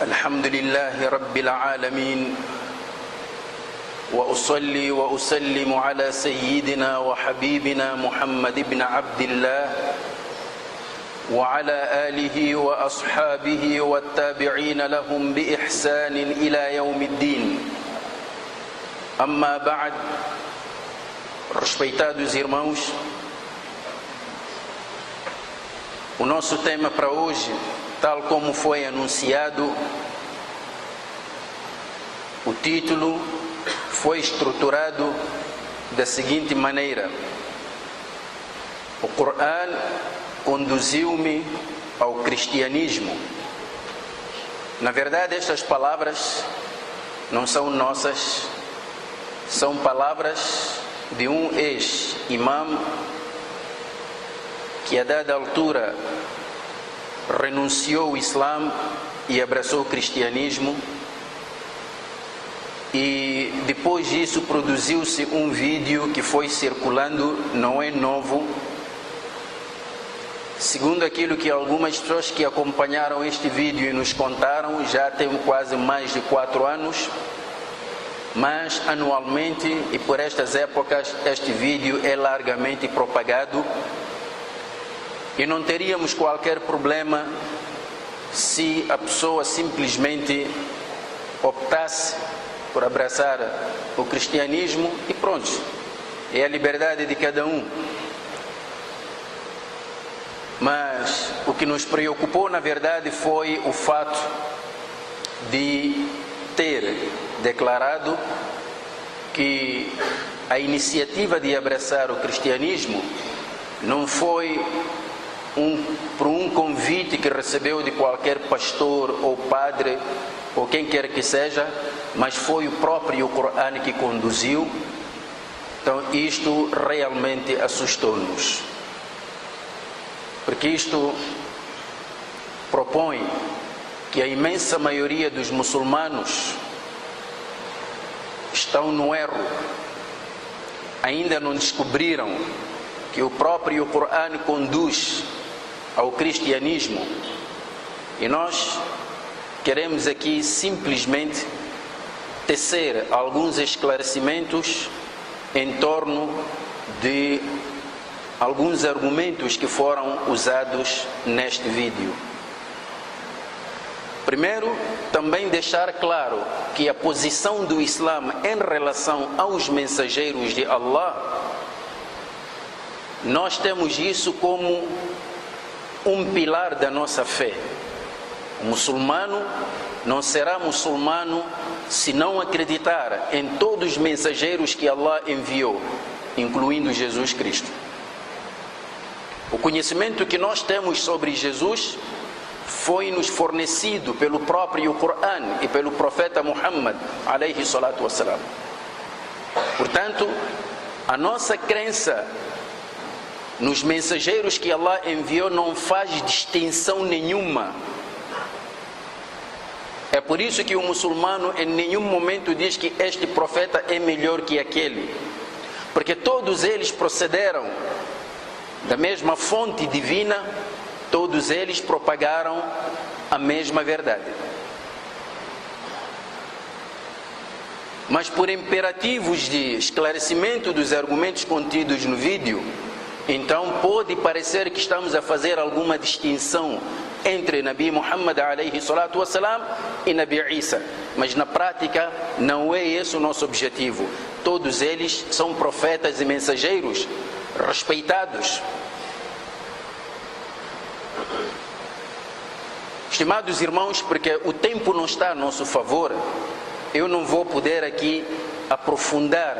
الحمد لله رب العالمين وأصلي وأسلم على سيدنا وحبيبنا محمد بن عبد الله وعلى آله وأصحابه والتابعين لهم بإحسان إلى يوم الدين. أما بعد, respeitados irmãos, o nosso tema para hoje, tal como foi anunciado, o título foi estruturado da seguinte maneira: o Corão conduziu-me ao cristianismo. Na verdade, estas palavras não são nossas, são palavras de um ex-imam que a dada altura renunciou ao Islã e abraçou o cristianismo, e depois disso produziu-se um vídeo que foi circulando, não é novo. Segundo aquilo que algumas pessoas que acompanharam este vídeo e nos contaram, já tem quase mais de 4 anos, mas anualmente e por estas épocas este vídeo é largamente propagado. E não teríamos qualquer problema se a pessoa simplesmente optasse por abraçar o cristianismo e pronto, é a liberdade de cada um. Mas o que nos preocupou, na verdade, foi o fato de ter declarado que a iniciativa de abraçar o cristianismo não foi por um convite que recebeu de qualquer pastor ou padre ou quem quer que seja, mas foi o próprio Corão que conduziu. Então isto realmente assustou-nos, porque isto propõe que a imensa maioria dos muçulmanos estão no erro, ainda não descobriram que o próprio Corão conduz ao cristianismo. E nós queremos aqui simplesmente tecer alguns esclarecimentos em torno de alguns argumentos que foram usados neste vídeo. Primeiro, também deixar claro que a posição do Islã em relação aos mensageiros de Allah, nós temos isso como um pilar da nossa fé. O muçulmano não será muçulmano se não acreditar em todos os mensageiros que Allah enviou, incluindo Jesus Cristo. O conhecimento que nós temos sobre Jesus foi-nos fornecido pelo próprio Corão e pelo profeta Muhammad, alayhi salatu wassalam. Portanto, a nossa crença nos mensageiros que Allah enviou não faz distinção nenhuma. É por isso que o muçulmano em nenhum momento diz que este profeta é melhor que aquele, porque todos eles procederam da mesma fonte divina, todos eles propagaram a mesma verdade. Mas por imperativos de esclarecimento dos argumentos contidos no vídeo, então pode parecer que estamos a fazer alguma distinção entre Nabi Muhammad alayhi salatu wassalam e Nabi Isa, mas na prática não é esse o nosso objetivo. Todos eles são profetas e mensageiros respeitados. Estimados irmãos, porque o tempo não está a nosso favor, eu não vou poder aqui aprofundar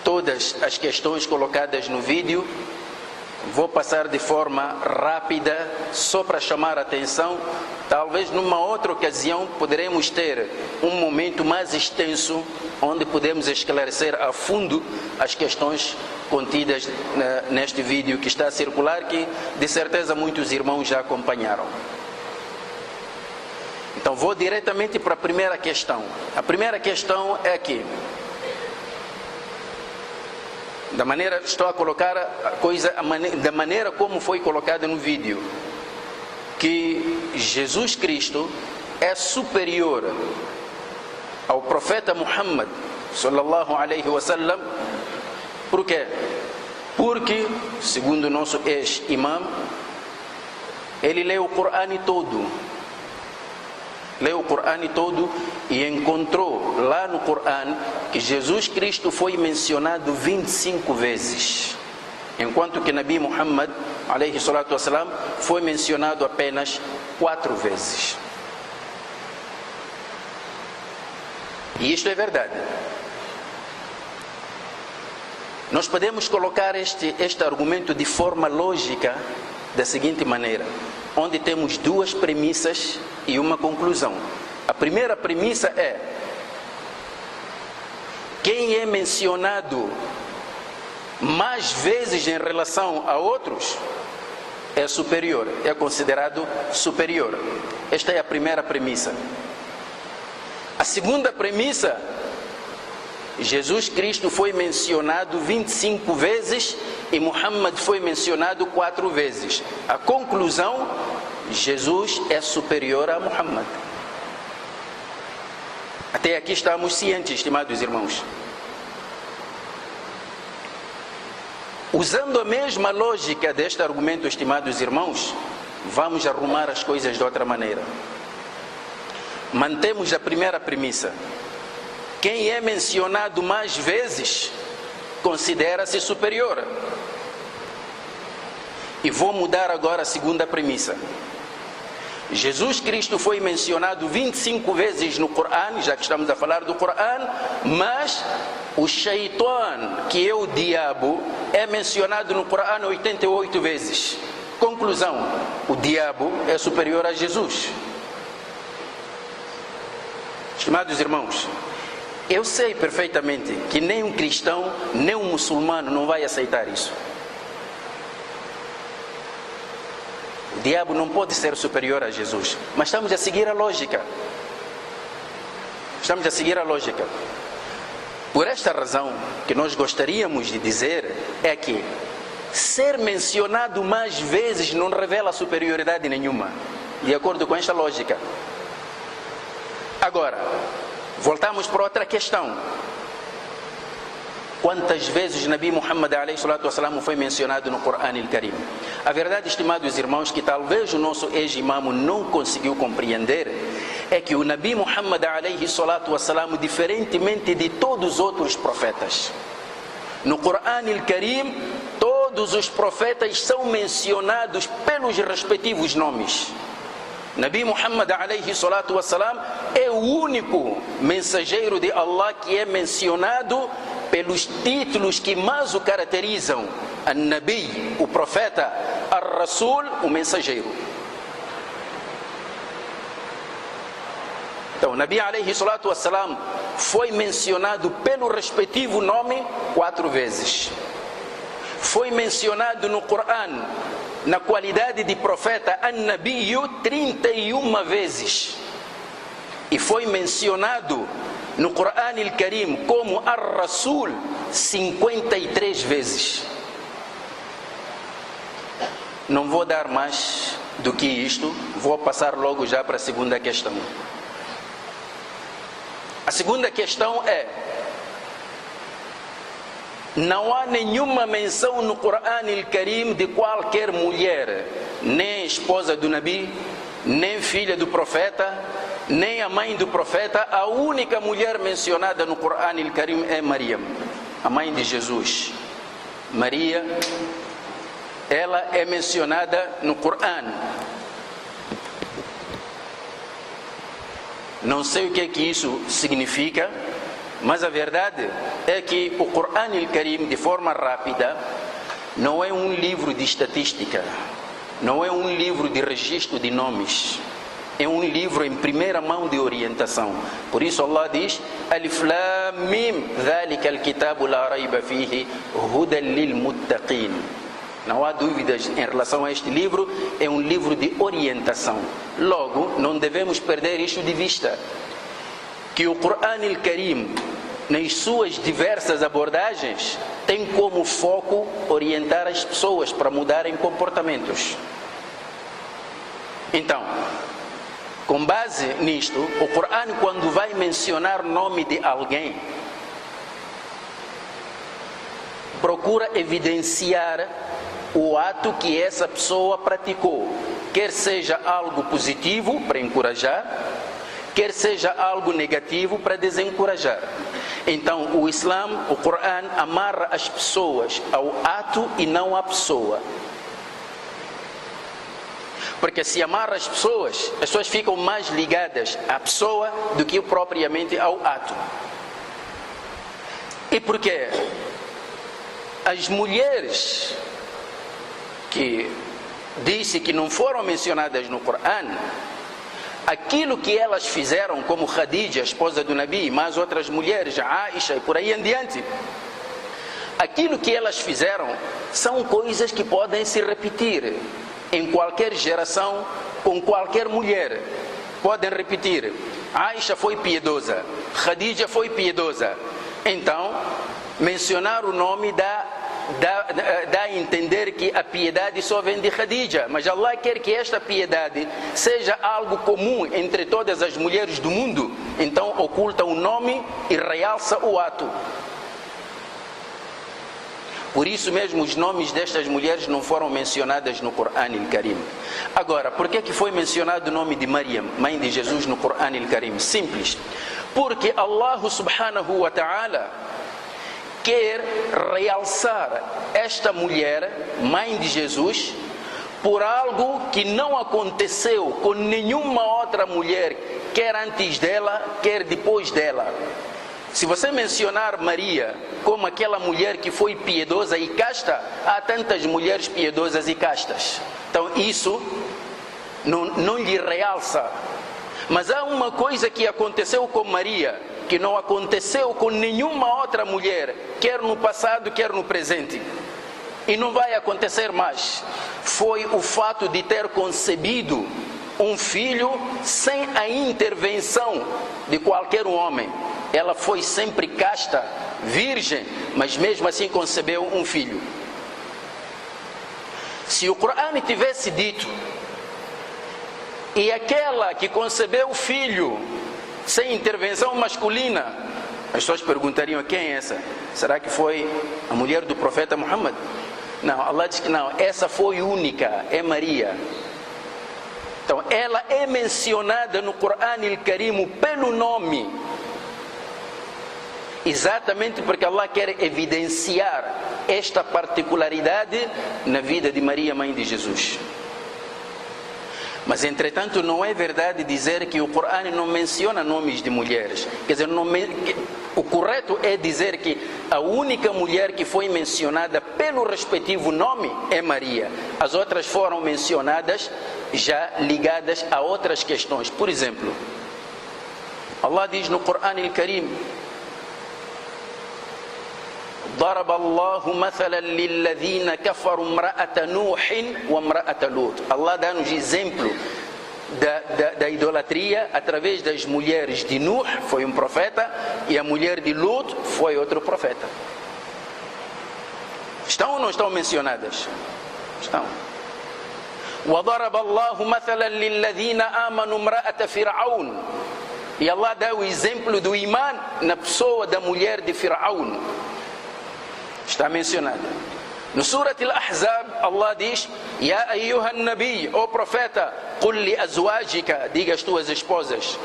todas as questões colocadas no vídeo. Vou passar de forma rápida, só para chamar a atenção. Talvez numa outra ocasião poderemos ter um momento mais extenso, onde podemos esclarecer a fundo as questões contidas neste vídeo que está a circular, que de certeza muitos irmãos já acompanharam. Então vou diretamente para a primeira questão. A primeira questão é que, da maneira, estou a colocar a coisa da maneira como foi colocada no vídeo, que Jesus Cristo é superior ao profeta Muhammad sallallahu alaihi wasallam. Por quê? Porque, segundo o nosso ex-imam, ele leu o Corão todo. Leu o Corão todo e encontrou lá no Corão que Jesus Cristo foi mencionado 25 vezes, enquanto que Nabi Muhammad alayhi salatu wassalam foi mencionado apenas 4 vezes. E isto é verdade. Nós podemos colocar este argumento de forma lógica da seguinte maneira, onde temos duas premissas e uma conclusão. A primeira premissa é: quem é mencionado mais vezes em relação a outros é superior, é considerado superior. Esta é a primeira premissa. A segunda premissa: Jesus Cristo foi mencionado 25 vezes e Muhammad foi mencionado 4 vezes. A conclusão: Jesus é superior a Muhammad. Até aqui estamos cientes, estimados irmãos. Usando a mesma lógica deste argumento, estimados irmãos, vamos arrumar as coisas de outra maneira. Mantemos a primeira premissa: quem é mencionado mais vezes considera-se superior. E vou mudar agora a segunda premissa. Jesus Cristo foi mencionado 25 vezes no Corão, já que estamos a falar do Corão, mas o Shaitan, que é o diabo, é mencionado no Corão 88 vezes. Conclusão: o diabo é superior a Jesus. Estimados irmãos, eu sei perfeitamente que nem um cristão, nem um muçulmano não vai aceitar isso. O diabo não pode ser superior a Jesus, mas estamos a seguir a lógica. Estamos a seguir a lógica. Por esta razão, que nós gostaríamos de dizer é que ser mencionado mais vezes não revela superioridade nenhuma, de acordo com esta lógica. Agora, voltamos para outra questão. Quantas vezes Nabi Muhammad alayhi salatu wassalam foi mencionado no Corão al-Karim? A verdade, estimados irmãos, que talvez o nosso ex-imam não conseguiu compreender, é que o Nabi Muhammad alayhi salatu wassalam, diferentemente de todos os outros profetas, no Corão al-Karim, todos os profetas são mencionados pelos respectivos nomes. Nabi Muhammad alayhi salatu wassalam é o único mensageiro de Allah que é mencionado pelos títulos que mais o caracterizam: An-Nabi, o profeta; Ar-Rasul, o mensageiro. Então, Nabi alayhi salatu wassalam foi mencionado pelo respectivo nome 4 vezes. Foi mencionado no Corão na qualidade de profeta An-Nabiyu 31 vezes. E foi mencionado no Corão al-Karim como Ar-Rasul 53 vezes. Não vou dar mais do que isto, vou passar logo já para a segunda questão. A segunda questão é: não há nenhuma menção no Corão al-Karim de qualquer mulher, nem esposa do Nabi, nem filha do profeta, nem a mãe do profeta. A única mulher mencionada no Corão al-Karim é Maria, a mãe de Jesus. Maria, ela é mencionada no Corão. Não sei o que é que isso significa, mas a verdade é que o Corão al-Karim, de forma rápida, não é um livro de estatística, não é um livro de registro de nomes, é um livro em primeira mão de orientação. Por isso Allah diz: Alif Lam Mim, Dhalika al-Kitabu la raiba fihi, Hudan lil muttaqin. Não há dúvidas em relação a este livro, é um livro de orientação. Logo, não devemos perder isto de vista, que o Corão al-Karim, nas suas diversas abordagens, tem como foco orientar as pessoas para mudarem comportamentos. Então, com base nisto, o Corão, quando vai mencionar o nome de alguém, procura evidenciar o ato que essa pessoa praticou, quer seja algo positivo para encorajar, quer seja algo negativo para desencorajar. Então, o Islã, o Corão, amarra as pessoas ao ato e não à pessoa. Porque se amarra as pessoas ficam mais ligadas à pessoa do que propriamente ao ato. E por quê? As mulheres que disse que não foram mencionadas no Corão, aquilo que elas fizeram, como Khadija, esposa do Nabi, mas outras mulheres, Aisha e por aí em diante, aquilo que elas fizeram são coisas que podem se repetir em qualquer geração, com qualquer mulher. Podem repetir. Aisha foi piedosa, Khadija foi piedosa. Então, mencionar o nome dá a entender que a piedade só vem de Khadija, mas Allah quer que esta piedade seja algo comum entre todas as mulheres do mundo. Então oculta o nome e realça o ato. Por isso mesmo os nomes destas mulheres não foram mencionadas no Corão Al-Karim. Agora, por que foi mencionado o nome de Maryam, mãe de Jesus, no Corão Al-Karim? Simples. Porque Allah subhanahu wa ta'ala quer realçar esta mulher, mãe de Jesus, por algo que não aconteceu com nenhuma outra mulher, quer antes dela, quer depois dela. Se você mencionar Maria como aquela mulher que foi piedosa e casta, há tantas mulheres piedosas e castas. Então isso não lhe realça. Mas há uma coisa que aconteceu com Maria, que não aconteceu com nenhuma outra mulher, quer no passado, quer no presente, e não vai acontecer mais. Foi o fato de ter concebido um filho sem a intervenção de qualquer homem. Ela foi sempre casta, virgem, mas mesmo assim concebeu um filho. Se o Corão tivesse dito, e aquela que concebeu o filho sem intervenção masculina, as pessoas perguntariam: quem é essa? Será que foi a mulher do profeta Muhammad? Não, Allah diz que não, essa foi única, é Maria. Então ela é mencionada no Corão Al-Karim pelo nome, exatamente porque Allah quer evidenciar esta particularidade na vida de Maria, mãe de Jesus. Mas entretanto não é verdade dizer que o Corão não menciona nomes de mulheres. Quer dizer, o correto é dizer que a única mulher que foi mencionada pelo respectivo nome é Maria. As outras foram mencionadas já ligadas a outras questões. Por exemplo, Allah diz no Corão Al-Karim: ضرب الله مثلا للذين كفروا امرأة نوح وامرأة لوط. Allah dá-nos exemplo da idolatria através das mulheres de Nuh, foi um profeta, e a mulher de Lut foi outro profeta. Estão ou não estão mencionadas? Estão. وضرب الله مثلا للذين آمنوا امرأة فرعون. E Allah dá o exemplo do imã na pessoa da mulher de Firaun. Está mencionada. No Surat Al-Ahzab, Allah diz: Ya ayyuhan nabi, ó profeta, qul li azwajika, diga às tuas esposas,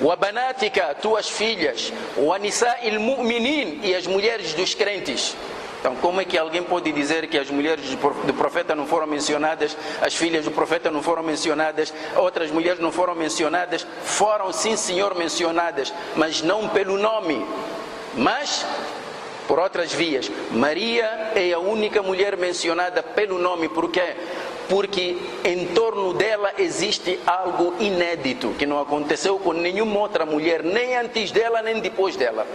wa banatika, tuas filhas, wa nisa'il mu'minin, e as mulheres dos crentes. Então, como é que alguém pode dizer que as mulheres do profeta não foram mencionadas, as filhas do profeta não foram mencionadas, outras mulheres não foram mencionadas? Foram, sim senhor, mencionadas, mas não pelo nome, mas por outras vias. Maria é a única mulher mencionada pelo nome. Por quê? Porque em torno dela existe algo inédito, que não aconteceu com nenhuma outra mulher, nem antes dela, nem depois dela.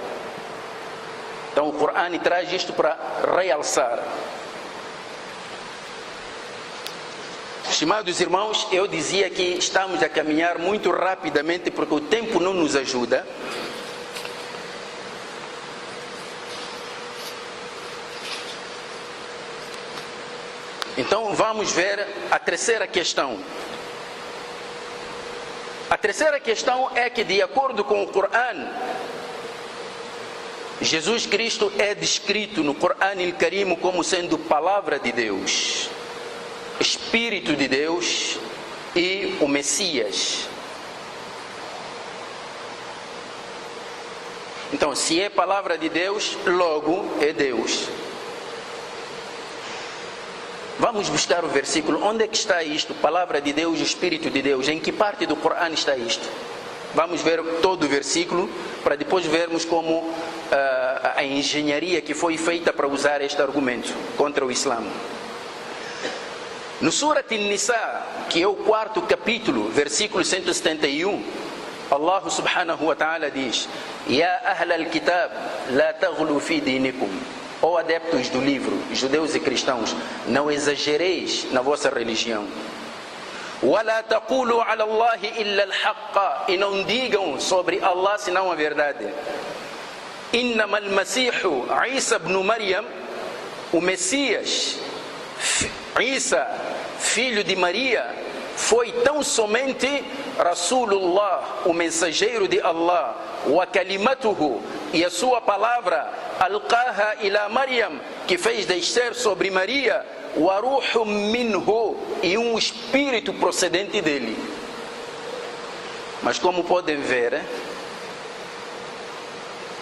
Então o Corão traz isto para realçar. Estimados irmãos, eu dizia que estamos a caminhar muito rapidamente porque o tempo não nos ajuda. Então vamos ver a terceira questão. A terceira questão é que, de acordo com o Corão, Jesus Cristo é descrito no Corão Al-Karim como sendo palavra de Deus, Espírito de Deus e o Messias. Então, se é palavra de Deus, logo é Deus. Vamos buscar o versículo. Onde é que está isto? Palavra de Deus, Espírito de Deus. Em que parte do Corão está isto? Vamos ver todo o versículo para depois vermos como a engenharia que foi feita para usar este argumento contra o Islã. No Surat An-Nisa, que é o 4º capítulo, versículo 171, Allah subhanahu wa ta'ala diz: Ya ahl al-kitab, la taghlu fi dinikum. Ó adeptos do livro, judeus e cristãos, não exagereis na vossa religião. وَلَا تَقُولُوا عَلَى اللَّهِ إِلَّا الْحَقَّ. E não digam sobre Allah senão a verdade. إِنَّمَا الْمَسِيحُ عِيسَى بْنُ مَرْيَمَ. O Messias, Isa, filho de Maria, foi tão somente Rasulullah, o mensageiro de Allah, wa kalimatuhu, e a sua palavra, alqaha ila Maryam, que fez descer sobre Maria, wa ruhum minhu, e um espírito procedente dele. Mas como podem ver,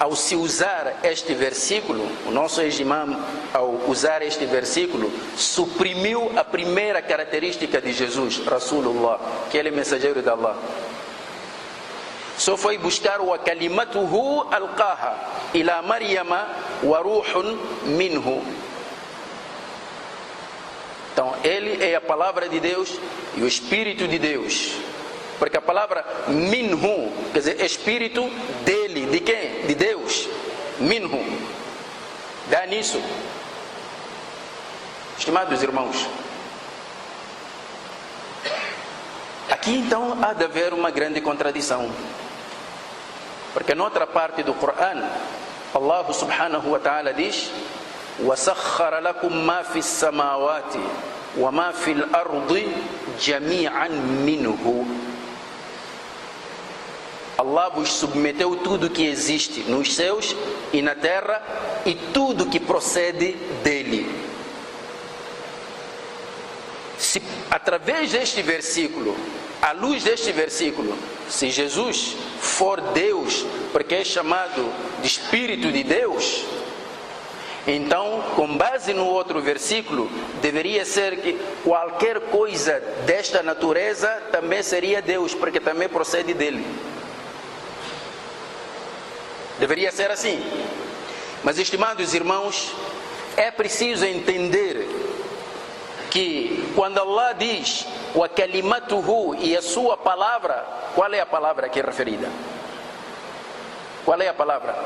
ao se usar este versículo, o nosso ex-imam, ao usar este versículo, suprimiu a primeira característica de Jesus, Rasulullah, que ele é mensageiro de Allah. Só foi buscar o kalimatuhu alqaha ila Maryama wa ruhun minhu. Então, ele é a palavra de Deus e o Espírito de Deus. Porque a palavra minhu, quer dizer, espírito dele, de quem? De Deus. Minhu. Dá nisso. Estimados irmãos, aqui então há de haver uma grande contradição. Porque noutra parte do Corão, Allah subhanahu wa ta'ala diz: وَسَخَّرَ لَكُمْ مَا فِي السَّمَاوَاتِ وَمَا فِي الْأَرْضِ جَمِيعًا مِّنْهُ. Allah vos submeteu tudo que existe nos céus e na terra e tudo que procede dele. Se através deste versículo, à luz deste versículo, se Jesus for Deus, porque é chamado de Espírito de Deus, então, com base no outro versículo, deveria ser que qualquer coisa desta natureza também seria Deus, porque também procede dele. Deveria ser assim. Mas, estimados irmãos, é preciso entender que quando Allah diz wa kalimatuhu, e a sua palavra, qual é a palavra aqui referida? Qual é a palavra?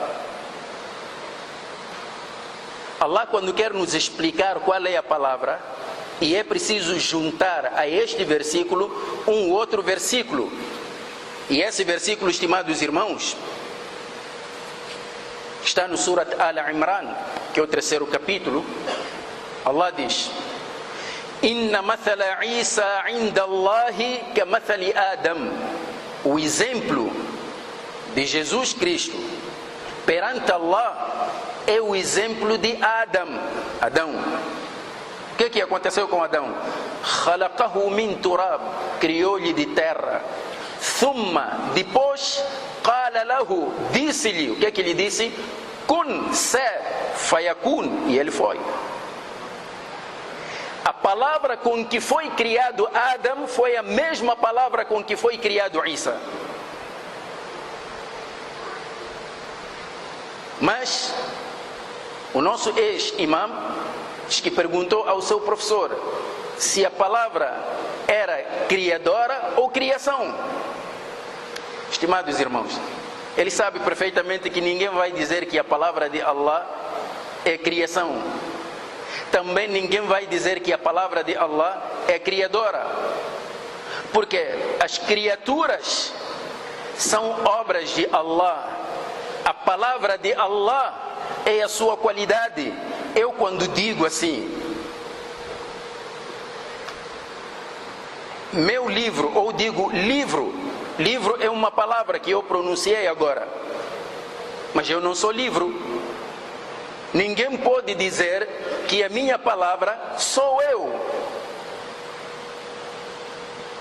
Allah, quando quer nos explicar qual é a palavra, e é preciso juntar a este versículo um outro versículo. E esse versículo, estimados irmãos, está no Surat Al-Imran, que é o 3º capítulo. Allah diz: Inna mathala Isa inda Allahi ka mathali Adam. O exemplo de Jesus Cristo perante Allah é o exemplo de Adão. O que aconteceu com Adão? Khalaqahu min turab, criou-lhe de terra. Thumma, depois, qala lahu, disse-lhe, o que ele disse? Kun, se, fayakun, e ele foi. A palavra com que foi criado Adão foi a mesma palavra com que foi criado Isa. Mas o nosso ex-imam diz que perguntou ao seu professor se a palavra era criadora ou criação. Estimados irmãos, ele sabe perfeitamente que ninguém vai dizer que a palavra de Allah é criação. Também ninguém vai dizer que a palavra de Allah é criadora. Porque as criaturas são obras de Allah. A palavra de Allah é a sua qualidade. Eu, quando digo assim, meu livro, ou digo livro, Livro é uma palavra que eu pronunciei agora, mas eu não sou livro. Ninguém pode dizer que a minha palavra sou eu.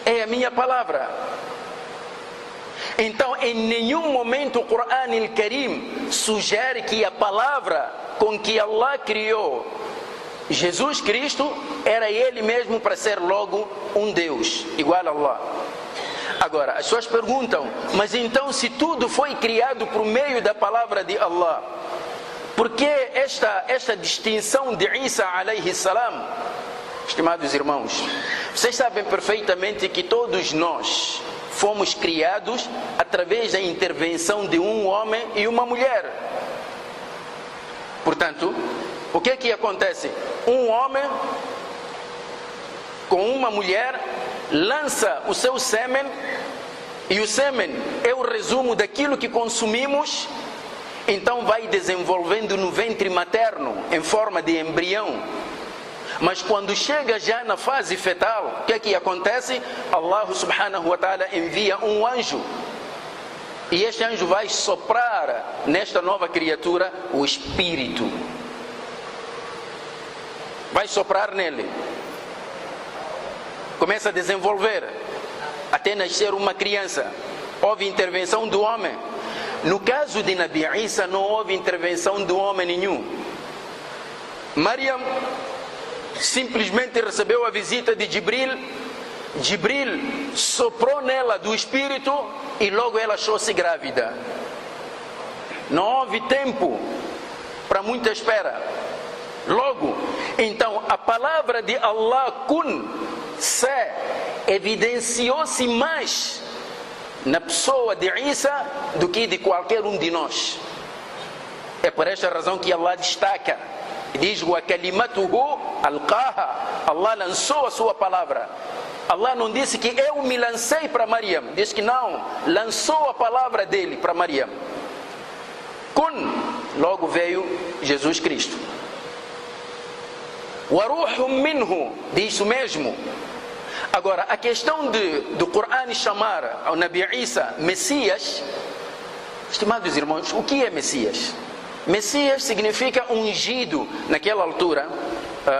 É a minha palavra. Então, em nenhum momento o Corão Al-Karim sugere que a palavra com que Allah criou Jesus Cristo era Ele mesmo para ser logo um Deus, igual a Allah. Agora, as pessoas perguntam, mas então se tudo foi criado por meio da palavra de Allah, por que esta distinção de Isa alayhi salam? Estimados irmãos, vocês sabem perfeitamente que todos nós fomos criados através da intervenção de um homem e uma mulher. Portanto, o que acontece? Um homem com uma mulher lança o seu sêmen, e o sêmen é o resumo daquilo que consumimos, então vai desenvolvendo no ventre materno em forma de embrião. Mas quando chega já na fase fetal, o que acontece? Allah subhanahu wa ta'ala envia um anjo, e este anjo vai soprar nesta nova criatura o espírito. Vai soprar nele, começa a desenvolver até nascer uma criança. Houve intervenção do homem. No caso de Nabi Isa não houve intervenção do homem nenhum. Maryam simplesmente recebeu a visita de Jibril. Jibril soprou nela do espírito e logo ela achou-se grávida. Não houve tempo para muita espera. Logo, então a palavra de Allah, kun, se, evidenciou-se mais na pessoa de Isa do que de qualquer um de nós. É por esta razão que Allah destaca, diz: wa kalimatuhu alqaha, Allah lançou a sua palavra. Allah não disse que eu me lancei para Maryam, diz que não, lançou a palavra dele para Maryam. Kun, logo veio Jesus Cristo. Wa ruhum minhu, diz o mesmo. Agora, a questão do Corão chamar ao Nabi Isa Messias, estimados irmãos, o que é Messias? Messias significa ungido. Naquela altura,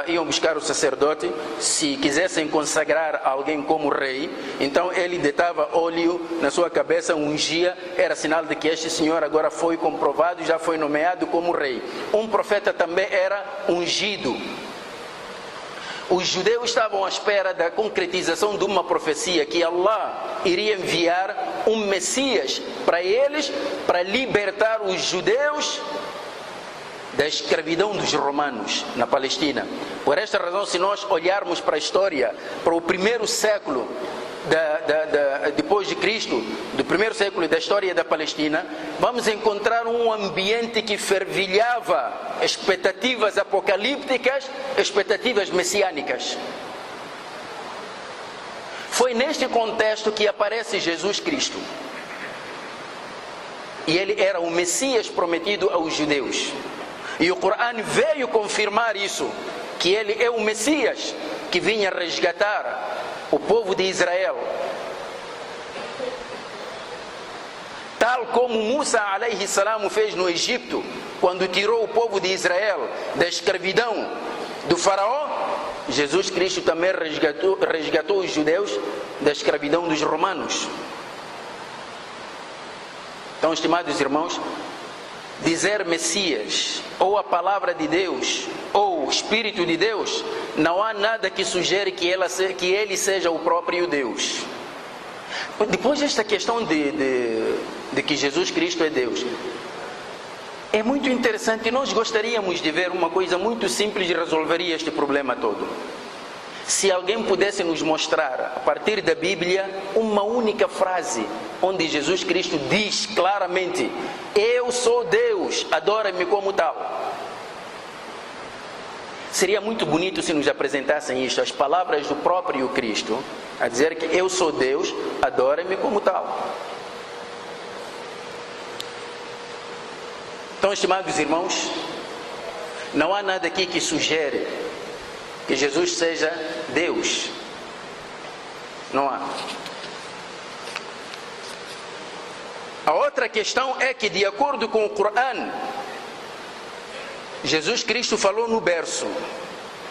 iam buscar o sacerdote, se quisessem consagrar alguém como rei, então ele deitava óleo na sua cabeça, ungia, era sinal de que este senhor agora foi comprovado, já foi nomeado como rei. Um profeta também era ungido. Os judeus estavam à espera da concretização de uma profecia que Allah iria enviar um Messias para eles, para libertar os judeus da escravidão dos romanos na Palestina. Por esta razão, se nós olharmos para a história, para o primeiro século depois de Cristo, do primeiro século da história da Palestina, vamos encontrar um ambiente que fervilhava expectativas apocalípticas, expectativas messiânicas. Foi neste contexto que aparece Jesus Cristo. E ele era o Messias prometido aos judeus. E o Corão veio confirmar isso, que ele é o Messias que vinha resgatar o povo de Israel. Tal como Musa alayhi salam fez no Egito, quando tirou o povo de Israel da escravidão do faraó, Jesus Cristo também resgatou os judeus da escravidão dos romanos. Então, estimados irmãos, dizer Messias, ou a palavra de Deus, ou o Espírito de Deus, não há nada que sugere que ele seja o próprio Deus. Depois desta questão de que Jesus Cristo é Deus, é muito interessante, e nós gostaríamos de ver uma coisa muito simples e resolveria este problema todo. Se alguém pudesse nos mostrar, a partir da Bíblia, uma única frase onde Jesus Cristo diz claramente: eu sou Deus, adora-me como tal. Seria muito bonito se nos apresentassem isto, as palavras do próprio Cristo, a dizer que eu sou Deus, adora-me como tal. Então, estimados irmãos, não há nada aqui que sugere que Jesus seja Deus. Não há. A outra questão é que, de acordo com o Corão, Jesus Cristo falou no berço,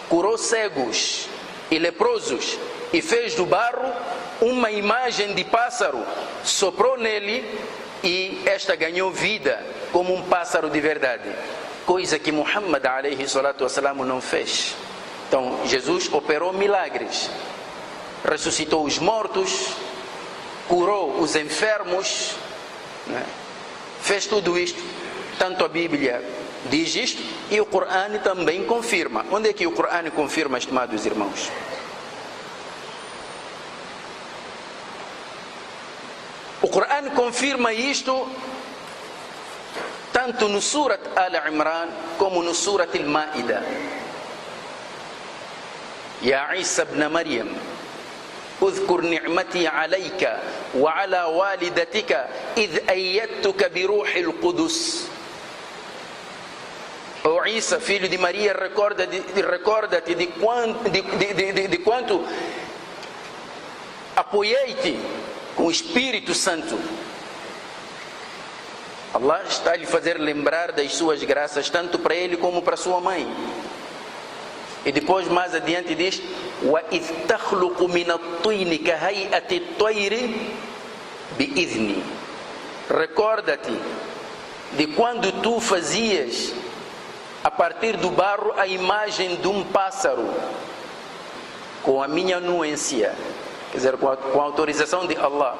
curou cegos e leprosos e fez do barro uma imagem de pássaro, soprou nele e esta ganhou vida como um pássaro de verdade, coisa que Muhammad alayhi salatu wassalam não fez. Então Jesus operou milagres, ressuscitou os mortos, curou os enfermos, né? Fez tudo isto. Tanto a Bíblia diz isto e o Corão também confirma. Onde é que o Corão confirma, estimados irmãos? O Corão confirma isto tanto no Surat Al-Imran como no Surat Al-Ma'idah. Ya Isa ibn Maryam, اذكر نعمتي عليك وعلى والدتك إذ أيدتك بروح القدس. O Isa, filho de Maria, recorda-te de quanto apoiei-te com o Espírito Santo. Allah está a lhe fazer lembrar das suas graças, tanto para ele como para sua mãe. E depois, mais adiante, diz: وَإِذْ تَخْلُقُ مِنَ الطِّينِ كَهَيْئَةِ الطَّيْرِ بِإِذْنِي. Recorda-te de quando tu fazias a partir do barro a imagem de um pássaro com a minha anuência, quer dizer, com a autorização de Allah.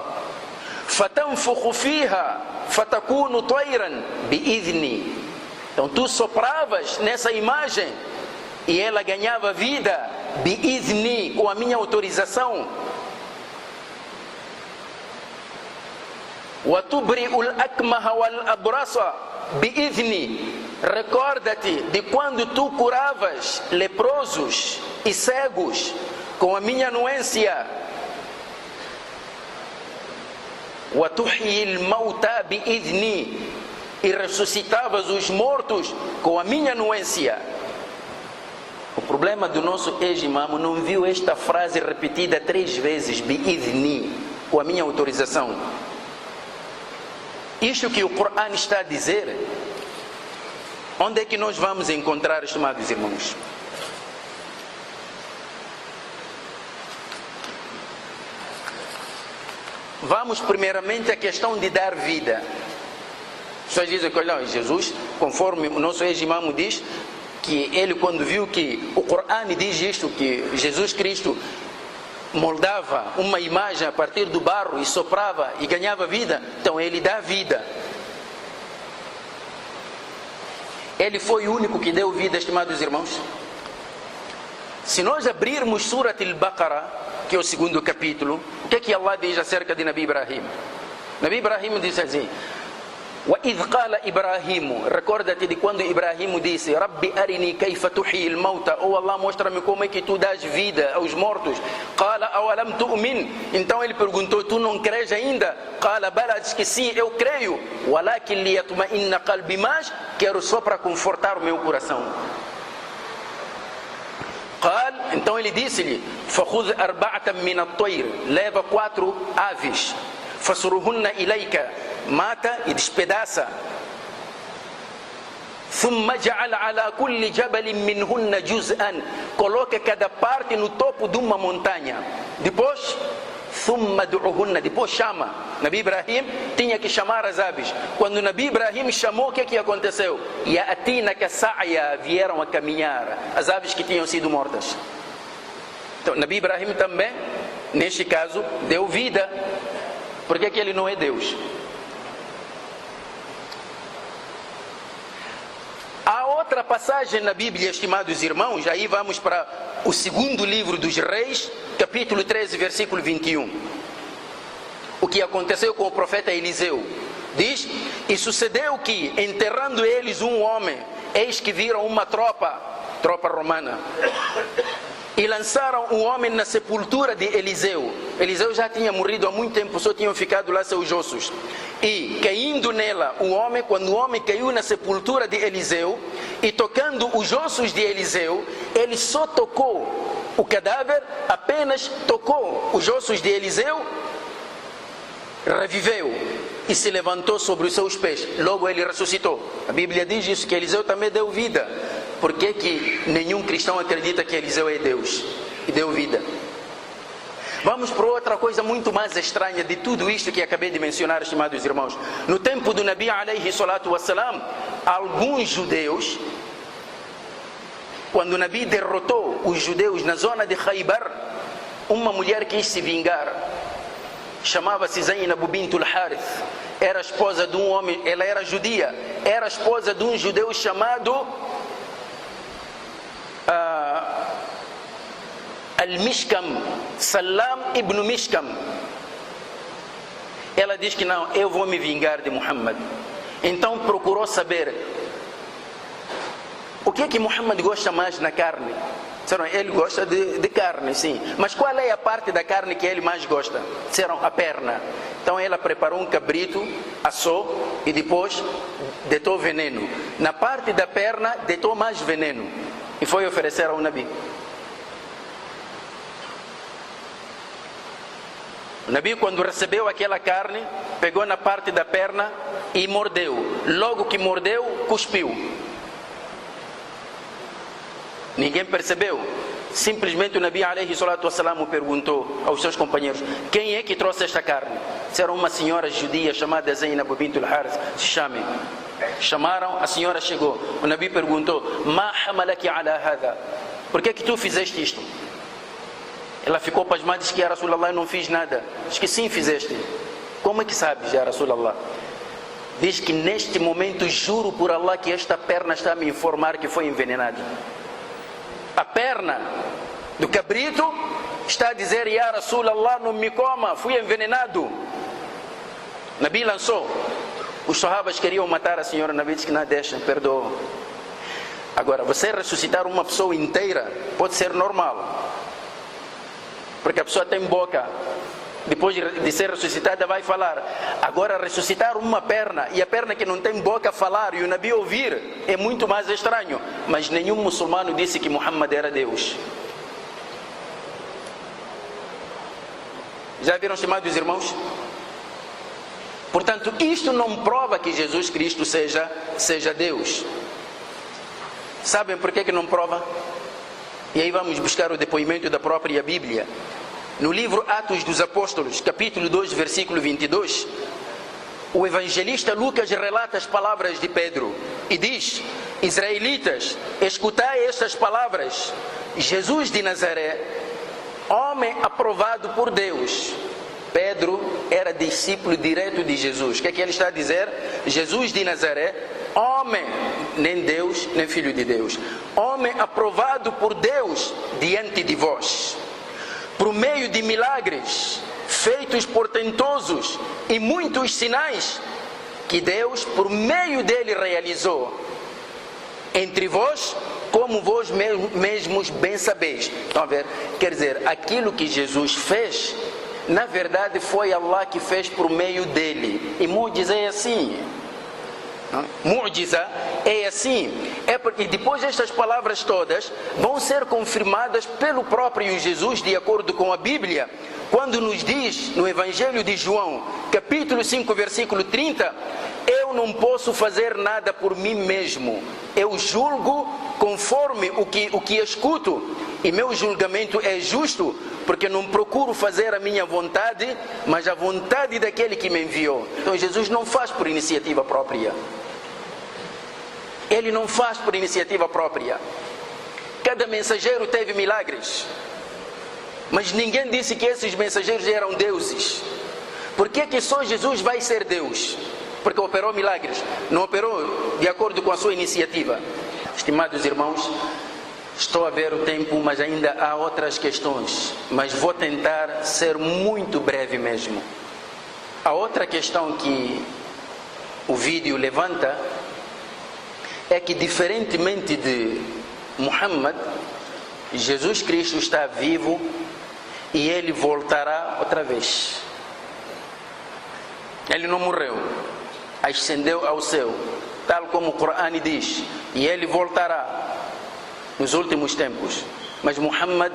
فَتَنْفُخُ فِيهَا فَتَكُونُ طَيْرًا بِإِذْنِي. Então tu sopravas nessa imagem e ela ganhava vida, bi'izni, com a minha autorização. Wa tubri'ul akmaha wal abrasa bi'izni. Recorda-te de quando tu curavas leprosos e cegos com a minha anuência. Wa tuhyil mauta bi'izni. E ressuscitavas os mortos com a minha anuência. O problema do nosso ex-imam não viu esta frase repetida 3 vezes, bi'idhni, com a minha autorização. Isto que o Corão está a dizer, onde é que nós vamos encontrar, estimados irmãos? Vamos primeiramente à questão de dar vida. As pessoas dizem que, olha, Jesus, conforme o nosso ex-imam diz, que ele, quando viu que o Corão diz isto, que Jesus Cristo moldava uma imagem a partir do barro e soprava e ganhava vida, então ele dá vida. Ele foi o único que deu vida, estimados irmãos. Se nós abrirmos Surat Al-Baqarah, que é o 2º capítulo, o que é que Allah diz acerca de Nabi Ibrahim? Nabi Ibrahim diz assim: وَإِذْ قَالَ إِبْرَاهِيمُ. Recorda-te de quando Ibrahim disse: Rabbi arini kayfa tuhyi al-mauta. Oh Allah, mostra-me como é que tu dás vida aos mortos. قَالَ أَوَلَمْ تُؤْمِنْ. Então ele perguntou: tu não crees ainda? قَالَ بَلَا. Diz que sim, eu creio. وَلَكِنْ لِيَطْمَئِنَّ قَلْبِي. Mas quero só para confortar o meu coração. قال, então ele disse-lhe: فَخُذْ أَرْبَعَةً مِنَ الطَّيْرِ. Leva 4 aves. فَصُرُهُنَّ إِلَيْكَ. Mata e despedaça. ثُمَّ جَعَلَ عَلَى كُلِّ جَبَلٍ مِّنْهُنَّ جُزْءًا. Coloca cada parte no topo de uma montanha. Depois, ثُمَّ دُعُهُنَّ. Depois chama. Nabi Ibrahim tinha que chamar as aves. Quando Nabi Ibrahim chamou, o que é que aconteceu? يَأْتِينَكَ سَعْيًا. Vieram a caminhar as aves que tinham sido mortas. Então Nabi Ibrahim também, neste caso, deu vida. Por que ele não é Deus? Há outra passagem na Bíblia, estimados irmãos, aí vamos para o 2º livro dos Reis, capítulo 13, versículo 21. O que aconteceu com o profeta Eliseu? Diz: e sucedeu que, enterrando eles um homem, eis que viram uma tropa romana, e lançaram um homem na sepultura de Eliseu. Eliseu já tinha morrido há muito tempo, só tinham ficado lá seus ossos. E caindo nela o homem, quando o homem caiu na sepultura de Eliseu, e tocando os ossos de Eliseu, ele só tocou o cadáver, apenas tocou os ossos de Eliseu, reviveu. e se levantou sobre os seus pés. Logo ele ressuscitou. A Bíblia diz isso, que Eliseu também deu vida. Por que nenhum cristão acredita que Eliseu é Deus e deu vida? Vamos para outra coisa muito mais estranha de tudo isto que acabei de mencionar, estimados irmãos. No tempo do Nabi alayhi salatu wassalam, alguns judeus, quando o Nabi derrotou os judeus na zona de Khaybar, uma mulher quis se vingar. Chamava-se Zainab bint al-Harith. Era esposa de um homem, ela era judia. Era esposa de um judeu chamado Al-Mishkam, Salam ibn Mishkam. Ela diz que não, eu vou me vingar de Muhammad. Então procurou saber o que é que Muhammad gosta mais na carne. Disseram, ele gosta de carne, sim. Mas qual é a parte da carne que ele mais gosta? Disseram, a perna. Então ela preparou um cabrito, assou e depois deitou veneno. Na parte da perna, deitou mais veneno. E foi oferecer ao Nabi. O Nabi, quando recebeu aquela carne, pegou na parte da perna e mordeu. Logo que mordeu, cuspiu. Ninguém percebeu. Simplesmente o Nabi alayhi salatu wassalam perguntou aos seus companheiros: quem é que trouxe esta carne? Disseram, uma senhora judia chamada Zainab bint al-Harith. Chame. Chamaram, a senhora chegou. O Nabi perguntou: ma hamalaki ala hadha? Por que tu fizeste isto? Ela ficou pasmada, disse que, ya Rasulallah, eu não fiz nada. Diz que sim, fizeste. Como é que sabes, ya Rasulallah? Diz que neste momento, juro por Allah que esta perna está a me informar que foi envenenada. A perna do cabrito está a dizer, ya Rasulallah, não me coma, fui envenenado. Nabi lançou. Os sahabas queriam matar a senhora. Nabi disse que não, deixa, perdoa. Agora, você ressuscitar uma pessoa inteira pode ser normal, porque a pessoa tem boca, depois de ser ressuscitada vai falar. Agora ressuscitar uma perna, e a perna que não tem boca falar, e o Nabi ouvir, é muito mais estranho. Mas nenhum muçulmano disse que Muhammad era Deus. Já viram, estimados irmãos? Portanto, isto não prova que Jesus Cristo seja Deus. Sabem por que não prova? E aí vamos buscar o depoimento da própria Bíblia. No livro Atos dos Apóstolos, capítulo 2, versículo 22, o evangelista Lucas relata as palavras de Pedro e diz: israelitas, escutai estas palavras. Jesus de Nazaré, homem aprovado por Deus. Pedro era discípulo direto de Jesus. O que é que ele está a dizer? Jesus de Nazaré, homem, nem Deus, nem filho de Deus, homem aprovado por Deus diante de vós, por meio de milagres, feitos portentosos e muitos sinais que Deus, por meio dele, realizou entre vós, como vós mesmos bem sabeis. Estão a ver? Quer dizer, aquilo que Jesus fez, na verdade foi Allah que fez por meio dele. E Mu'jiza é assim. Mu'jiza é assim. É porque depois estas palavras todas vão ser confirmadas pelo próprio Jesus, de acordo com a Bíblia, quando nos diz no Evangelho de João, capítulo 5, versículo 30, eu não posso fazer nada por mim mesmo, eu julgo conforme o que escuto, e meu julgamento é justo, porque não procuro fazer a minha vontade, mas a vontade daquele que me enviou. Então Jesus não faz por iniciativa própria. Ele não faz por iniciativa própria. Cada mensageiro teve milagres, mas ninguém disse que esses mensageiros eram deuses. Por que que só Jesus vai ser Deus? Porque operou milagres, não operou de acordo com a sua iniciativa. Estimados irmãos, estou a ver o tempo, mas ainda há outras questões, mas vou tentar ser muito breve mesmo. A outra questão que o vídeo levanta é que, diferentemente de Muhammad, Jesus Cristo está vivo e ele voltará outra vez. Ele não morreu, ascendeu ao céu, tal como o Corão diz, e ele voltará nos últimos tempos. Mas Muhammad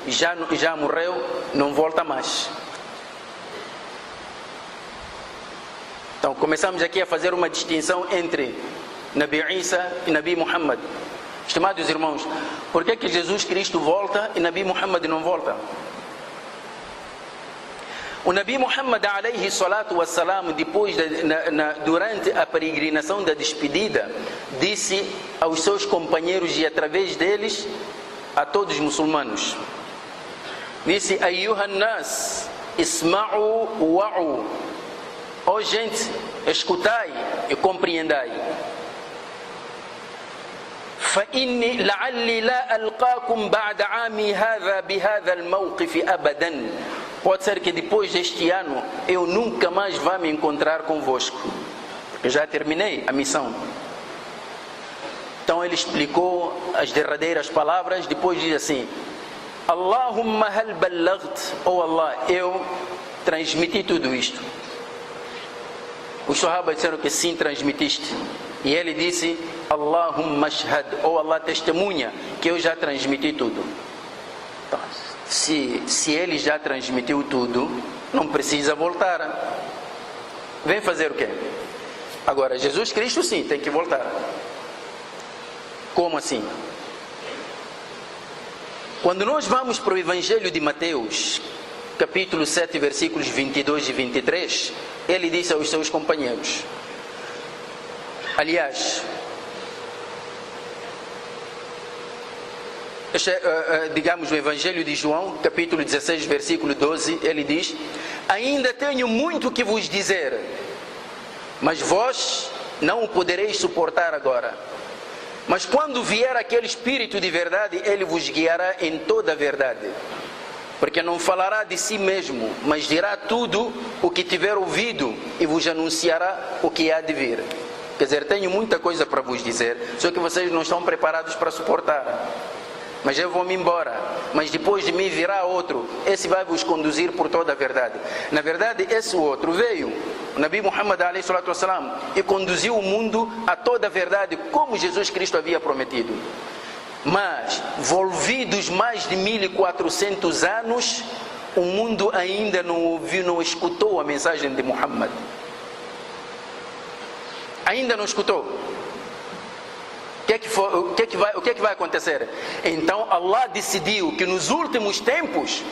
já morreu, não volta mais. Então começamos aqui a fazer uma distinção entre Nabi Isa e Nabi Muhammad. Estimados irmãos, por que Jesus Cristo volta e Nabi Muhammad não volta? O Nabi Muhammad alayhi salatu wassalam, depois durante a peregrinação da despedida, disse aos seus companheiros e através deles a todos os muçulmanos, disse: Ayyuhan nas, isma'u wa'u. Ó gente, escutai e compreendai. فإني لعلي لا ألقاكم بعد عامي هذا بهذا الموقف أبدا. Pode ser que depois deste ano eu nunca mais vá me encontrar convosco, porque já terminei a missão. Então ele explicou as derradeiras palavras, depois diz assim: Allahumma hal ballaght, oh Allah, eu transmiti tudo isto. Os sahabas disseram que sim, transmitiste. E ele disse: Allahumma ashhad, oh Allah, testemunha que eu já transmiti tudo. Então, se ele já transmitiu tudo, não precisa voltar. Vem fazer o quê? Agora, Jesus Cristo sim, tem que voltar. Como assim? Quando nós vamos para o Evangelho de Mateus, capítulo 7, versículos 22 e 23, ele disse aos seus companheiros, aliás, digamos, o Evangelho de João, capítulo 16, versículo 12, ele diz: ainda tenho muito que vos dizer, mas vós não o podereis suportar agora. Mas quando vier aquele Espírito de verdade, ele vos guiará em toda a verdade. Porque não falará de si mesmo, mas dirá tudo o que tiver ouvido e vos anunciará o que há de vir. Quer dizer, tenho muita coisa para vos dizer, só que vocês não estão preparados para suportar. Mas eu vou-me embora, mas depois de mim virá outro, esse vai vos conduzir por toda a verdade. Na verdade, esse outro veio, o Nabi Muhammad alayhi salatu wassalam, e conduziu o mundo a toda a verdade, como Jesus Cristo havia prometido. Mas, volvidos mais de 1400 anos, o mundo ainda não ouviu, não escutou a mensagem de Muhammad. Ainda não escutou. O que é que vai acontecer? Então Allah decidiu que nos últimos tempos,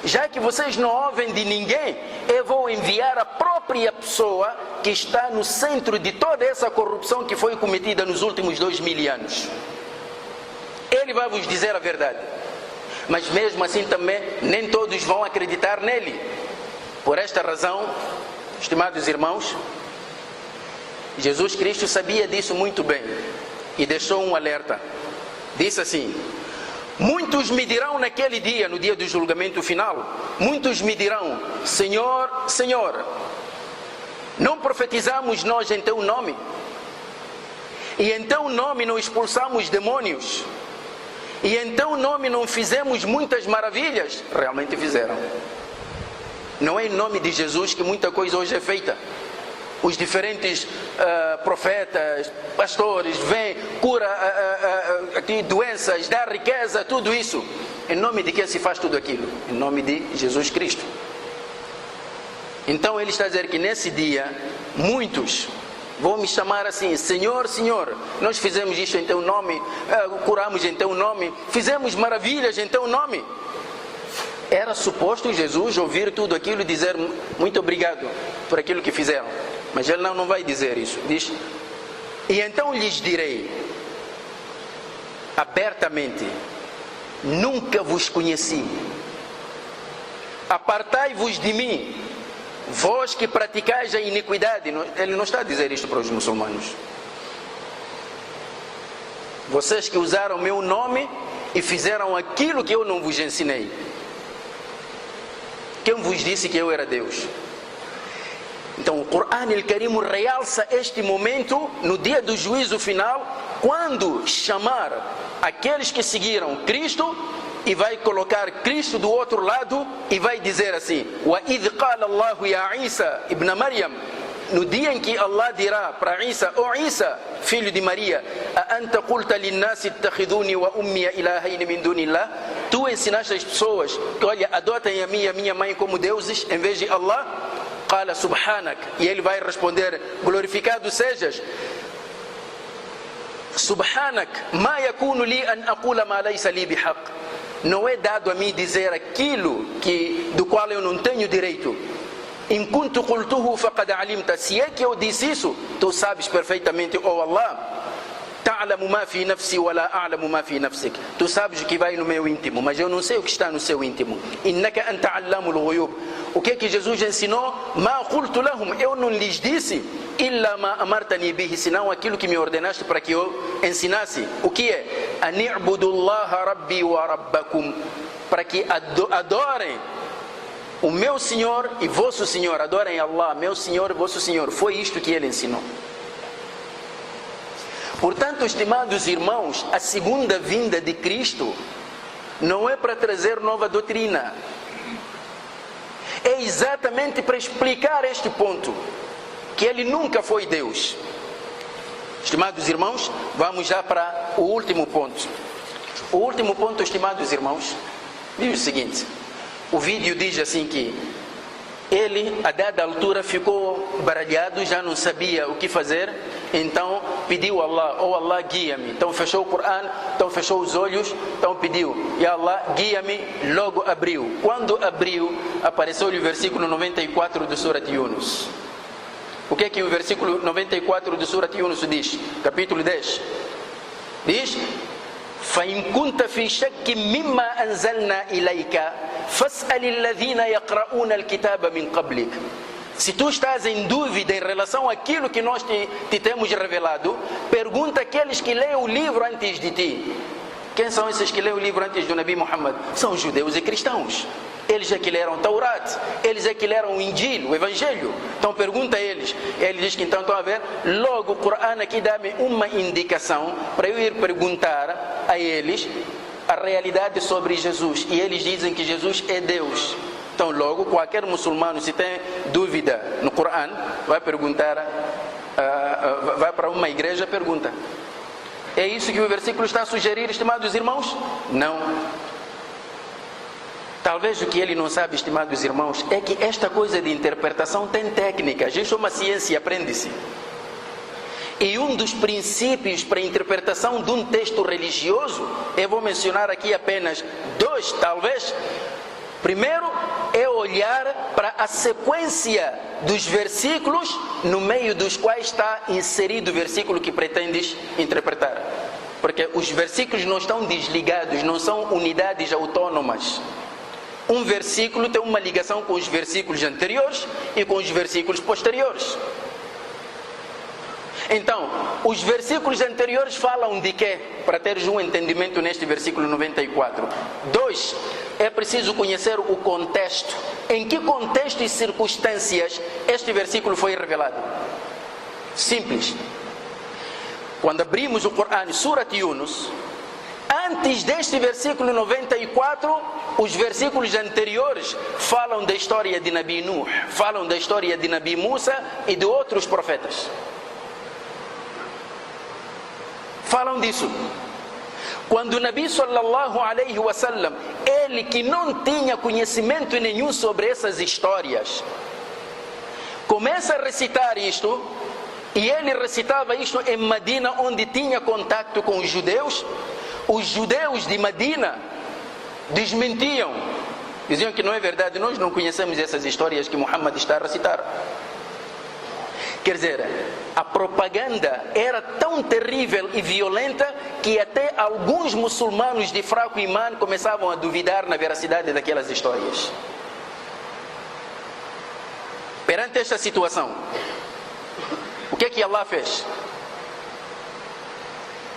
já que vocês não ouvem de ninguém, eu vou enviar a própria pessoa que está no centro de toda essa corrupção que foi cometida nos últimos 2000 anos. Ele vai vos dizer a verdade. Mas mesmo assim também nem todos vão acreditar nele. Por esta razão, estimados irmãos, Jesus Cristo sabia disso muito bem e deixou um alerta. Disse assim: muitos me dirão naquele dia, no dia do julgamento final, muitos me dirão: Senhor, Senhor, não profetizamos nós em teu nome? E em teu nome não expulsamos demônios? E em teu nome não fizemos muitas maravilhas? Realmente fizeram. Não é em nome de Jesus que muita coisa hoje é feita. Os diferentes profetas, pastores, vêm, cura doenças, dá riqueza, tudo isso. Em nome de quem se faz tudo aquilo? Em nome de Jesus Cristo. Então ele está a dizer que nesse dia, muitos vão me chamar assim: Senhor, Senhor, nós fizemos isto em teu nome, curamos em teu nome, fizemos maravilhas em teu nome. Era suposto Jesus ouvir tudo aquilo e dizer muito obrigado por aquilo que fizeram. Mas ele não vai dizer isso. Diz: e então lhes direi abertamente: nunca vos conheci. Apartai-vos de mim, vós que praticais a iniquidade. Ele não está a dizer isto para os muçulmanos. Vocês que usaram meu nome e fizeram aquilo que eu não vos ensinei. Quem vos disse que eu era Deus? Então o Corão Al-Karim realça este momento no dia do juízo final, quando chamar aqueles que seguiram Cristo e vai colocar Cristo do outro lado e vai dizer assim: wa idh qala Allahu ya Isa ibn Maryam, no dia em que Allah dirá para Isa: ó Isa, filho de Maria, a anta qulta linnasi ittakhiduni wa ummi ilahayn min dunillah, tu ensinaste as pessoas que, olha, adotem a minha mãe como deuses em vez de Allah? Qala subhanak. E ele vai responder: glorificado sejas. Subhanak, ma yakunu li an aqula ma laysa li bihaq. Não é dado a mim dizer aquilo do qual eu não tenho direito. In kuntu qultuhu faqad alimta. Se é que eu disse isso, tu sabes perfeitamente, oh Allah. Ta'lamu ma fi nafsi wa la a'lamu ma fi nafsik. Tu sabes o que vai no meu íntimo, mas eu não sei o que está no seu íntimo. Innaka anta 'allamul ghuyub. O que é que Jesus ensinou? Ma qultu lahum, eu não lhes disse illa ma amartani bihi, senão aquilo que me ordenaste para que eu ensinasse. O que é? Ani'budullaha rabbi wa rabbakum, para que adorem o meu Senhor e vosso Senhor. Adorem Allah, meu Senhor e vosso Senhor. Foi isto que ele ensinou. Portanto, estimados irmãos, a segunda vinda de Cristo não é para trazer nova doutrina. É exatamente para explicar este ponto, que ele nunca foi Deus. Estimados irmãos, vamos já para o último ponto. O último ponto, estimados irmãos, diz o seguinte. O vídeo diz assim que ele, a dada altura, ficou baralhado, já não sabia o que fazer, então pediu a Allah: oh Allah, guia-me. Então fechou o Corão, então fechou os olhos, então pediu: ya Allah, guia-me. Logo abriu. Quando abriu, apareceu-lhe o versículo 94 do Surat Yunus. O que é que o versículo 94 do Surat Yunus diz? Capítulo 10. Diz: فَإِن كُنْتَ فِي شَكٍّ مِّمَّا أَنزَلْنَا إِلَيْكَ فَاسْأَلِ الَّذِينَ يَقْرَؤُونَ الْكِتَابَ مِنْ قَبْلِكَ. Se tu estás em dúvida em relação àquilo que nós te temos revelado, pergunta àqueles que leem o livro antes de ti. Quem são esses que leem o livro antes do Nabi Muhammad? São os judeus e cristãos. Eles é que leram Taurat, eles é que leram o Injil, o Evangelho. Então pergunta a eles. Ele diz que então estão a ver, logo o Corão aqui dá-me uma indicação para eu ir perguntar a eles a realidade sobre Jesus. E eles dizem que Jesus é Deus. Então logo qualquer muçulmano, se tem dúvida no Corão, vai perguntar, vai para uma igreja e pergunta. É isso que o versículo está a sugerir, estimados irmãos? Não. Talvez o que ele não sabe, estimados irmãos, é que esta coisa de interpretação tem técnica. Isso é uma ciência, aprende-se. E um dos princípios para a interpretação de um texto religioso, eu vou mencionar aqui apenas dois, talvez. Primeiro, é olhar para a sequência dos versículos no meio dos quais está inserido o versículo que pretendes interpretar. Porque os versículos não estão desligados, não são unidades autônomas. Um versículo tem uma ligação com os versículos anteriores e com os versículos posteriores. Então, os versículos anteriores falam de quê? Para teres um entendimento neste versículo 94. 2. É preciso conhecer o contexto. Em que contexto e circunstâncias este versículo foi revelado? Simples. Quando abrimos o Corão, Surat Yunus, antes deste versículo 94, os versículos anteriores falam da história de Nabi Nuh, falam da história de Nabi Musa e de outros profetas. Falam disso. Quando o Nabi sallallahu alaihi wasallam, ele que não tinha conhecimento nenhum sobre essas histórias, começa a recitar isto, e ele recitava isto em Medina, onde tinha contato com os judeus de Medina desmentiam, diziam que não é verdade, nós não conhecemos essas histórias que Muhammad está a recitar. Quer dizer, a propaganda era tão terrível e violenta que até alguns muçulmanos de fraco imã começavam a duvidar na veracidade daquelas histórias. Perante esta situação, o que é que Allah fez?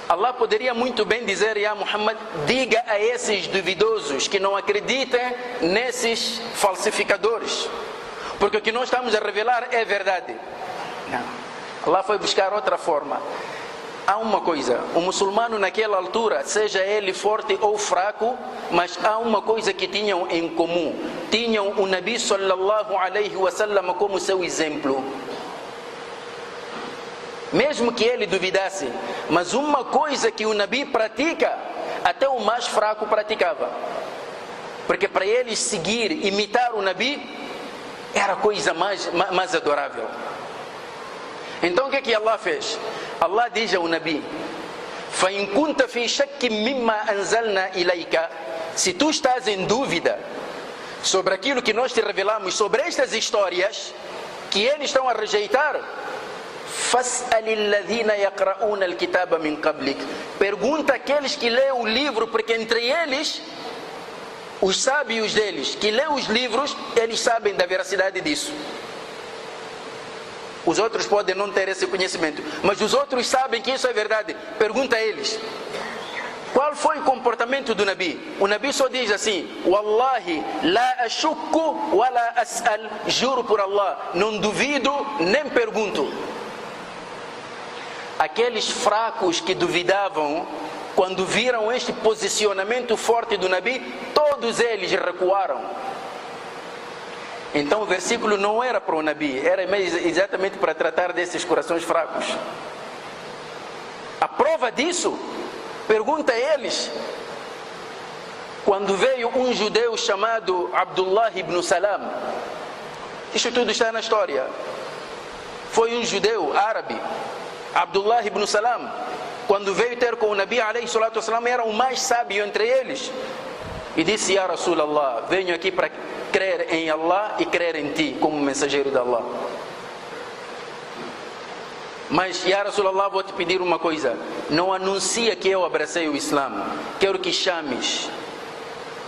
Allah poderia muito bem dizer: ya Muhammad, diga a esses duvidosos que não acreditem nesses falsificadores, porque o que nós estamos a revelar é verdade. Não. Allah foi buscar outra forma. Há uma coisa, o muçulmano naquela altura, seja ele forte ou fraco, mas há uma coisa que tinham em comum. Tinham o Nabi sallallahu alaihi wasallam como seu exemplo. Mesmo que ele duvidasse, mas uma coisa que o Nabi pratica, até o mais fraco praticava. Porque para eles seguir, imitar o Nabi, Era a coisa mais adorável. Então o que é que Allah fez? Allah diz ao Nabi: فَإِن كُنْتَ فِي شَكٍّ مِمَّا أَنزَلْنَا إِلَيْكَ, se tu estás em dúvida sobre aquilo que nós te revelamos, sobre estas histórias que eles estão a rejeitar, فَاسْأَلِ الَّذِينَ يَقْرَؤُونَ الْكِتَابَ مِنْ قَبْلِكَ, pergunta àqueles que lêem o livro, porque entre eles, os sábios deles, que lêem os livros, eles sabem da veracidade disso. Os outros podem não ter esse conhecimento, mas os outros sabem que isso é verdade. Pergunta a eles. Qual foi o comportamento do Nabi? O Nabi só diz assim: Wallahi la ashukku wa la as'al, juro por Allah, não duvido nem pergunto. Aqueles fracos que duvidavam, quando viram este posicionamento forte do Nabi, todos eles recuaram. Então o versículo não era para o Nabi, era exatamente para tratar desses corações fracos. A prova disso, pergunta a eles, quando veio um judeu chamado Abdullah ibn Salam, isso tudo está na história. Foi um judeu árabe, Abdullah ibn Salam, quando veio ter com o Nabi alayhi salatu wassalam, era o mais sábio entre eles, e disse: Ya Rasulallah, venho aqui para crer em Allah e crer em ti como mensageiro de Allah. Mas, Ya Rasulallah, vou te pedir uma coisa: não anuncia que eu abracei o Islã, quero que chames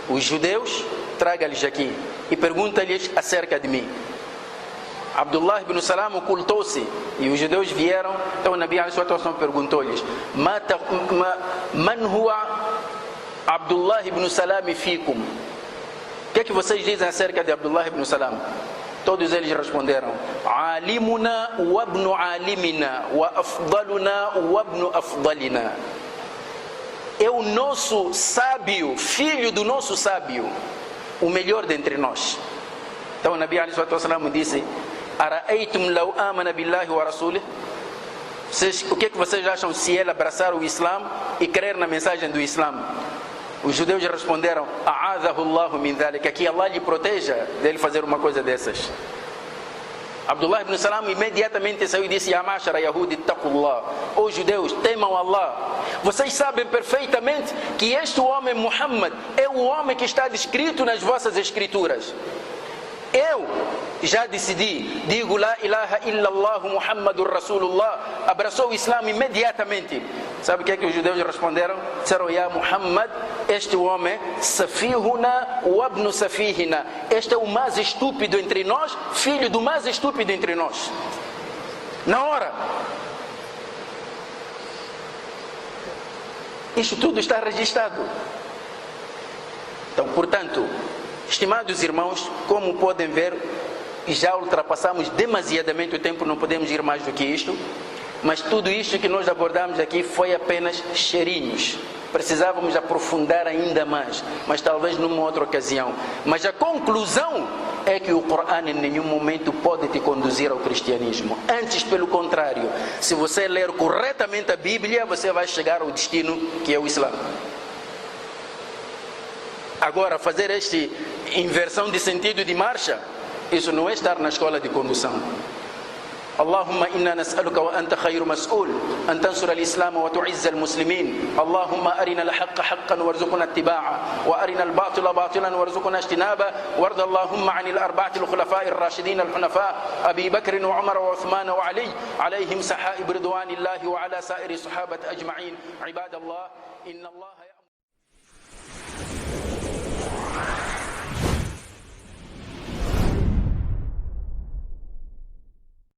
os judeus, traga-lhes aqui e pergunta-lhes acerca de mim. Abdullah ibn Salam ocultou-se e os judeus vieram. Então o Nabi perguntou-lhes: Man huwa Abdullah ibn Salam fikum? O que é que vocês dizem acerca de Abdullah ibn Salam? Todos eles responderam: Alimuna wa ibn alimina wa afdaluna wa ibn afdalina. É o nosso sábio, filho do nosso sábio, o melhor dentre nós. Então o Nabi ﷺ disse: Ara'aytum law amana billahi wa rasulih? O que é que vocês acham se ele abraçar o Islã e crer na mensagem do Islã? Os judeus responderam: A'adhahu Allahu min dhalika, que Allah lhe proteja dele fazer uma coisa dessas. Abdullah ibn Salam imediatamente saiu e disse: Ya ma'shara yahudi ittaqullah, os judeus, temam Allah. Vocês sabem perfeitamente que este homem Muhammad é o homem que está descrito nas vossas escrituras. Eu já decidi, digo la ilaha illallah Muhammadur Rasulullah, abraçou o Islã imediatamente. Sabe o que é que os judeus responderam? Disseram: Ya Muhammad, este homem, safihuna wa ibn safihina, este é o mais estúpido entre nós, filho do mais estúpido entre nós. Na hora. Isso tudo está registrado. Então, portanto, estimados irmãos, como podem ver, já ultrapassamos demasiadamente o tempo, não podemos ir mais do que isto. Mas tudo isto que nós abordamos aqui foi apenas cheirinhos. Precisávamos aprofundar ainda mais, mas talvez numa outra ocasião. Mas a conclusão é que o Corão em nenhum momento pode te conduzir ao cristianismo. Antes, pelo contrário, se você ler corretamente a Bíblia, você vai chegar ao destino que é o Islã. Agora, fazer esta inversão de sentido de marcha, isso não é estar na escola de condução. اللهم إنا نسألك وأنت خير مسؤول أن تنصر الإسلام وتعز المسلمين. اللهم أرنا الحق حقا وارزقنا اتباعه وأرنا الباطل باطلا وارزقنا اجتنابه. وارض اللهم عن الأربعة الخلفاء الراشدين الحنفاء أبي بكر وعمر وعثمان وعلي عليهم سحائب رضوان الله وعلى سائر الصحابة أجمعين. عباد الله إن الله